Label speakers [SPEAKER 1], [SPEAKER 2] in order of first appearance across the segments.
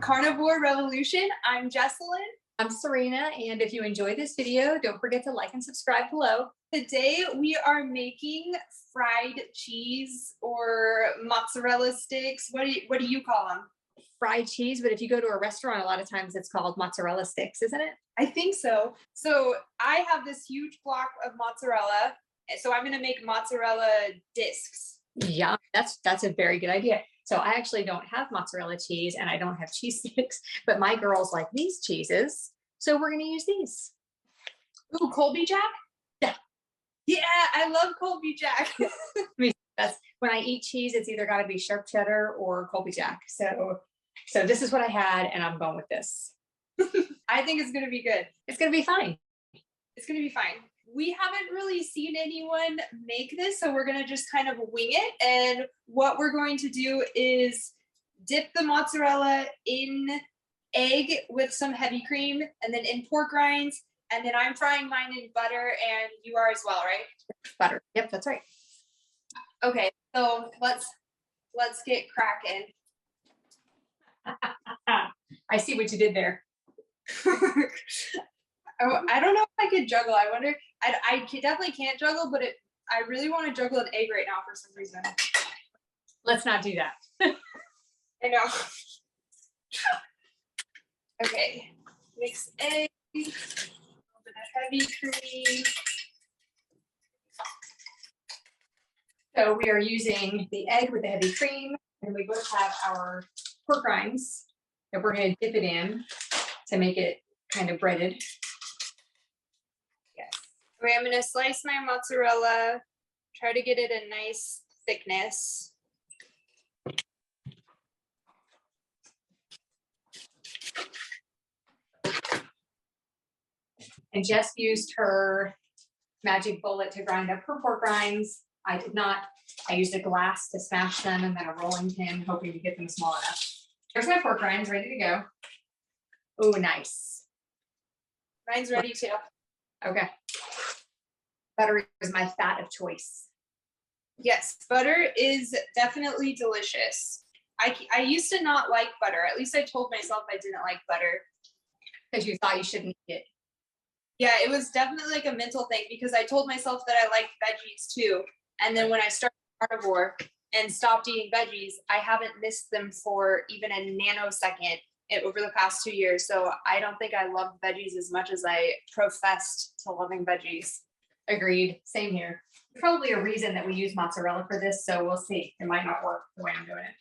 [SPEAKER 1] Carnivore Revolution. I'm Jesselyn.
[SPEAKER 2] I'm Serena, and if you enjoyed this video, don't forget to like and subscribe below.
[SPEAKER 1] Today we are making fried cheese or mozzarella sticks. What do you call them?
[SPEAKER 2] Fried cheese, but if you go to a restaurant, a lot of times it's called mozzarella sticks, isn't it?
[SPEAKER 1] I think so. So I have this huge block of mozzarella, so I'm gonna make mozzarella discs.
[SPEAKER 2] Yeah, that's a very good idea. So I actually don't have mozzarella cheese and I don't have cheese sticks, but my girls like these cheeses. So we're going to use these.
[SPEAKER 1] Ooh, colbyjack?
[SPEAKER 2] Yeah.
[SPEAKER 1] Yeah, I love colbyjack.
[SPEAKER 2] That's when I eat cheese, it's either got to be sharp cheddar or colbyjack. So this is what I had and I'm going with this.
[SPEAKER 1] I think it's going to be good.
[SPEAKER 2] It's going to be fine.
[SPEAKER 1] It's going to be fine. We haven't really seen anyone make this, so we're going to just kind of wing it. And what we're going to do is dip the mozzarella in egg with some heavy cream and then in pork rinds. And then I'm frying mine in butter and you are as well, right?
[SPEAKER 2] Butter. Yep, that's right.
[SPEAKER 1] Okay, so let's get cracking.
[SPEAKER 2] I see what you did there.
[SPEAKER 1] Oh, I don't know if I could juggle. I wonder. I definitely can't juggle, but I really want to juggle an egg right now for some reason.
[SPEAKER 2] Let's not do that.
[SPEAKER 1] I know. Okay, mix egg, a little bit of heavy cream.
[SPEAKER 2] So we are using the egg with the heavy cream, and we both have our pork rinds that we're going to dip it in to make it kind of breaded.
[SPEAKER 1] Yes. Okay, I'm going to slice my mozzarella, try to get it a nice thickness.
[SPEAKER 2] And Jess used her magic bullet to grind up her pork rinds. I did not. I used a glass to smash them and then a rolling pin, hoping to get them small enough. Here's my pork rinds ready to go. Oh, nice.
[SPEAKER 1] Mine's ready too.
[SPEAKER 2] Okay. Butter is my fat of choice.
[SPEAKER 1] Yes, butter is definitely delicious. I used to not like butter. At least I told myself I didn't like butter.
[SPEAKER 2] Because you thought you shouldn't eat it.
[SPEAKER 1] Yeah, it was definitely like a mental thing because I told myself that I liked veggies too. And then when I started carnivore and stopped eating veggies, I haven't missed them for even a nanosecond over the past 2 years. So I don't think I love veggies as much as I professed to loving veggies.
[SPEAKER 2] Agreed. Same here. Probably a reason that we use mozzarella for this, so we'll see. It might not work the way I'm doing it.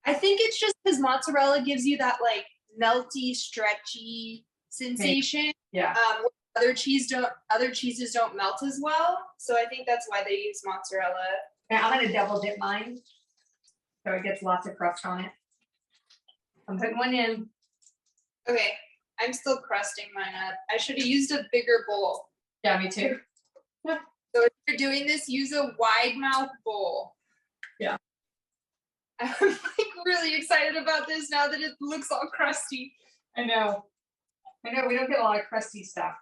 [SPEAKER 1] I think it's just because mozzarella gives you that like melty, stretchy sensation.
[SPEAKER 2] Yeah.
[SPEAKER 1] Other cheeses don't melt as well. So I think that's why they use mozzarella.
[SPEAKER 2] Now I'm gonna double dip mine so it gets lots of crust on it. I'm putting one in.
[SPEAKER 1] Okay, I'm still crusting mine up. I should have used a bigger bowl.
[SPEAKER 2] Yeah, me too.
[SPEAKER 1] So if you're doing this, use a wide mouth bowl.
[SPEAKER 2] Yeah.
[SPEAKER 1] I'm like really excited about this now that it looks all crusty.
[SPEAKER 2] I know. We don't get a lot of crusty stuff.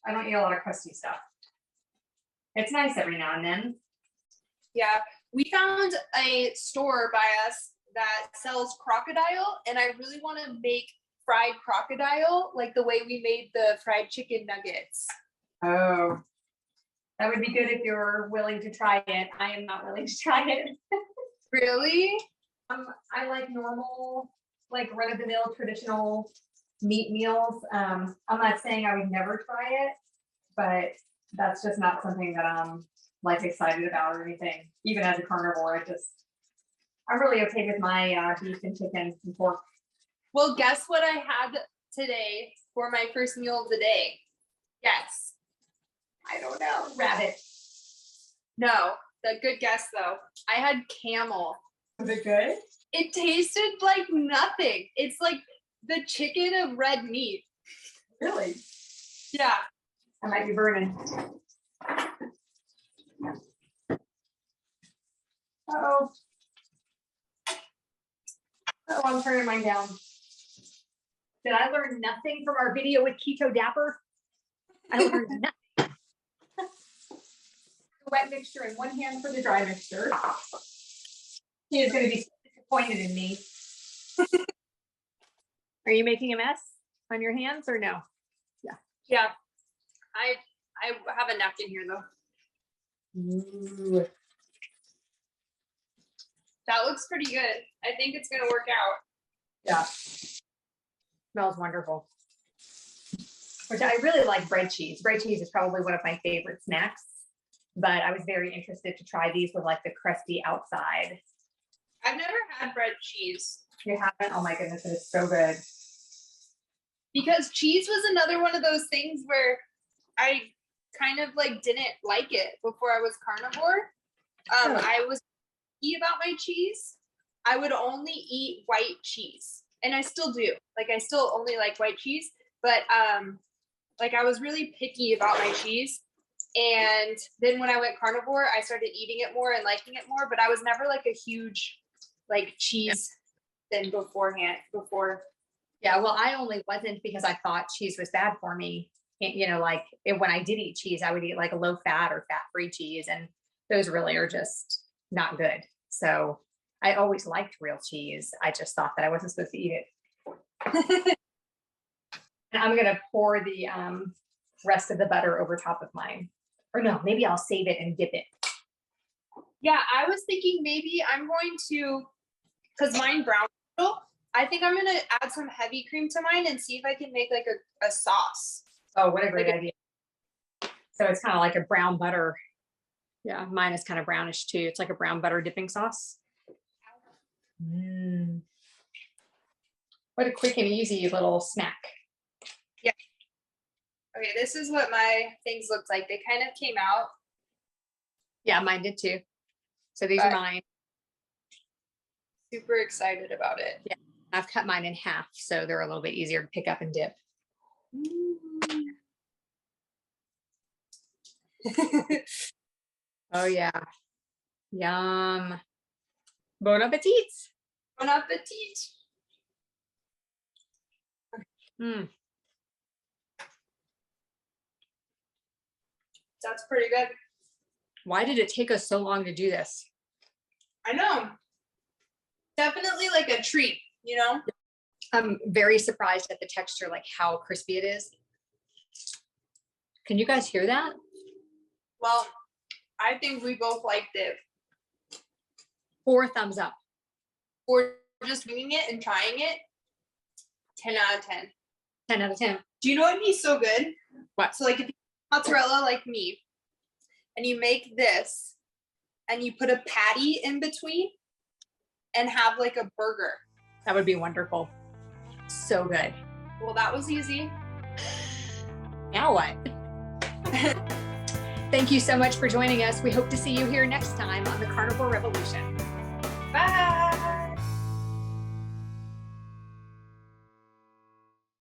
[SPEAKER 2] I don't eat a lot of crusty stuff. It's nice every now and then.
[SPEAKER 1] Yeah, we found a store by us that sells crocodile, and I really want to make fried crocodile like the way we made the fried chicken nuggets.
[SPEAKER 2] Oh, that would be good if you're willing to try it. I am not willing to try it.
[SPEAKER 1] Really?
[SPEAKER 2] I like normal, like run-of-the-mill traditional meat meals. I'm not saying I would never try it, but that's just not something that I'm like excited about or anything. Even as a carnivore, I'm really okay with my beef and chicken and pork.
[SPEAKER 1] Well, guess what I had today for my first meal of the day? Yes.
[SPEAKER 2] I don't know. Rabbit.
[SPEAKER 1] No, the good guess though. I had camel.
[SPEAKER 2] Was it good?
[SPEAKER 1] It tasted like nothing. It's like the chicken of red meat.
[SPEAKER 2] Really?
[SPEAKER 1] Yeah.
[SPEAKER 2] I might be burning. Uh-oh. Oh, I'm turning mine down. Did I learn nothing from our video with Keto Dapper? I learned nothing. The wet mixture in one hand for the dry mixture. He is going to be disappointed in me. Are you making a mess on your hands or no?
[SPEAKER 1] Yeah. I have a napkin here though.
[SPEAKER 2] Ooh.
[SPEAKER 1] That looks pretty good. I think it's gonna work out.
[SPEAKER 2] Yeah. Smells wonderful. Which I really like bread cheese. Bread cheese is probably one of my favorite snacks, but I was very interested to try these with like the crusty outside.
[SPEAKER 1] I've never had bread cheese.
[SPEAKER 2] You haven't? Oh my goodness, it is so good.
[SPEAKER 1] Because cheese was another one of those things where I kind of like didn't like it before I was carnivore. I was picky about my cheese. I would only eat white cheese, and I still do. Like I still only like white cheese, but like I was really picky about my cheese. And then when I went carnivore, I started eating it more and liking it more, but I was never like a huge like cheese than beforehand.
[SPEAKER 2] Yeah, well, I only wasn't because I thought cheese was bad for me. And, you know, like when I did eat cheese, I would eat like a low fat or fat free cheese, and those really are just not good. So I always liked real cheese. I just thought that I wasn't supposed to eat it. And I'm gonna pour the rest of the butter over top of mine. Or no, maybe I'll save it and dip it.
[SPEAKER 1] Yeah, I was thinking maybe I'm going to, because mine brown, I think I'm gonna add some heavy cream to mine and see if I can make like a sauce.
[SPEAKER 2] Oh, what a great idea. So it's kind of like a brown butter. Yeah, mine is kind of brownish too. It's like a brown butter dipping sauce. Mm. What a quick and easy little snack.
[SPEAKER 1] Yeah. Okay, this is what my things look like. They kind of came out.
[SPEAKER 2] Yeah, mine did too. So these are mine.
[SPEAKER 1] Super excited about it.
[SPEAKER 2] Yeah, I've cut mine in half, so they're a little bit easier to pick up and dip. Oh yeah. Yum. Bon appetit.
[SPEAKER 1] Bon appetit.
[SPEAKER 2] Mm.
[SPEAKER 1] That's pretty good.
[SPEAKER 2] Why did it take us so long to do this?
[SPEAKER 1] I know. Definitely like a treat, you know?
[SPEAKER 2] I'm very surprised at the texture, like how crispy it is. Can you guys hear that?
[SPEAKER 1] Well, I think we both liked it.
[SPEAKER 2] 4 thumbs up.
[SPEAKER 1] Or just doing it and trying it. 10 out of 10.
[SPEAKER 2] 10 out of 10.
[SPEAKER 1] Do you know what'd be so good?
[SPEAKER 2] What?
[SPEAKER 1] So like if you mozzarella like me, and you make this, and you put a patty in between, and have like a burger.
[SPEAKER 2] That would be wonderful. So good.
[SPEAKER 1] Well, that was easy.
[SPEAKER 2] Now what? Thank you so much for joining us. We hope to see you here next time on the Carnivore Revolution.
[SPEAKER 1] Bye.